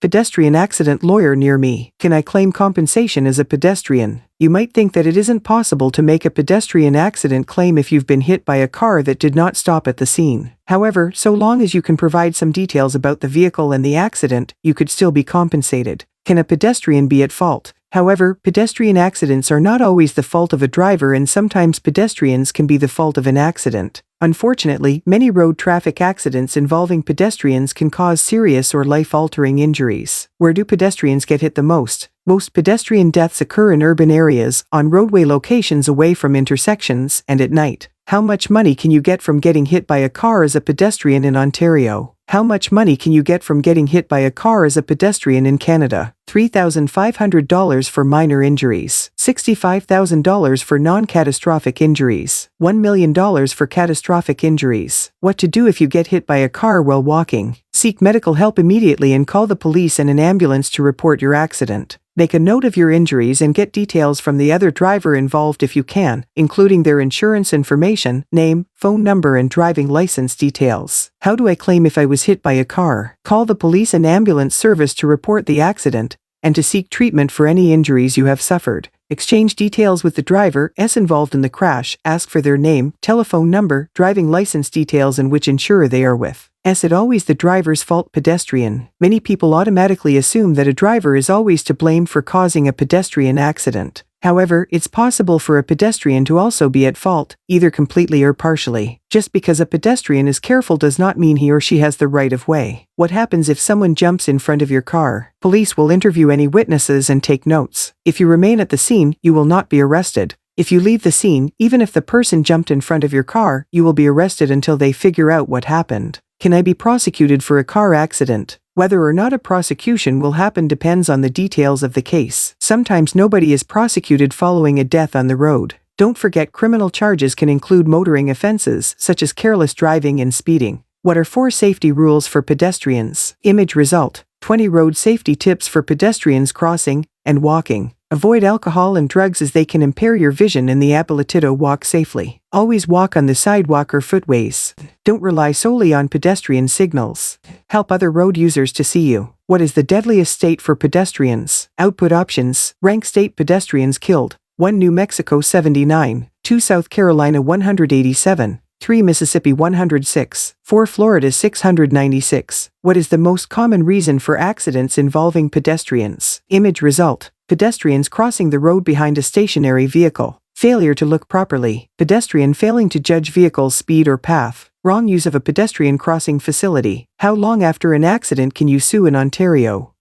pedestrian accident lawyer near me. Can I claim compensation as a pedestrian? You might think that it isn't possible to make a pedestrian accident claim if you've been hit by a car that did not stop at the scene. However, so long as you can provide some details about the vehicle and the accident, you could still be compensated. Can a pedestrian be at fault? However, pedestrian accidents are not always the fault of a driver, and sometimes pedestrians can be the fault of an accident. Unfortunately, many road traffic accidents involving pedestrians can cause serious or life-altering injuries. Where do pedestrians get hit the most? Most pedestrian deaths occur in urban areas, on roadway locations away from intersections, and at night. How much money can you get from getting hit by a car as a pedestrian in Ontario? How much money can you get from getting hit by a car as a pedestrian in Canada? $3,500 for minor injuries, $65,000 for non-catastrophic injuries, $1 million for catastrophic injuries. What to do if you get hit by a car while walking? Seek medical help immediately and call the police and an ambulance to report your accident. Make a note of your injuries and get details from the other driver involved if you can, including their insurance information, name, phone number, and driving license details. How do I claim if I was hit by a car? Call the police and ambulance service to report the accident and to seek treatment for any injuries you have suffered. Exchange details with the driver involved in the crash. Ask for their name, telephone number, driving license details, and which insurer they are with. Is it always the driver's fault? Pedestrian. Many people automatically assume that a driver is always to blame for causing a pedestrian accident. However, it's possible for a pedestrian to also be at fault, either completely or partially. Just because a pedestrian is careful does not mean he or she has the right of way. What happens if someone jumps in front of your car? Police will interview any witnesses and take notes. If you remain at the scene, you will not be arrested. If you leave the scene, even if the person jumped in front of your car, you will be arrested until they figure out what happened. Can I be prosecuted for a car accident? Whether or not a prosecution will happen depends on the details of the case. Sometimes nobody is prosecuted following a death on the road. Don't forget, criminal charges can include motoring offenses such as careless driving and speeding. What are 4 safety rules for pedestrians? Image result. 20 road safety tips for pedestrians crossing and walking. Avoid alcohol and drugs as they can impair your vision in the ability to walk safely. Always walk on the sidewalk or footways. Don't rely solely on pedestrian signals. Help other road users to see you. What is the deadliest state for pedestrians? Output options. Rank state pedestrians killed. 1 New Mexico 79, 2 South Carolina 187, 3 Mississippi 106, 4 Florida 696. What is the most common reason for accidents involving pedestrians? Image result. Pedestrians crossing the road behind a stationary vehicle. Failure to look properly. Pedestrian failing to judge vehicle's speed or path. Wrong use of a pedestrian crossing facility. How long after an accident can you sue in Ontario?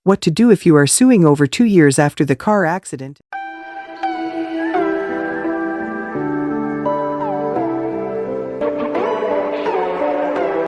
What to do if you are suing over 2 years after the car accident?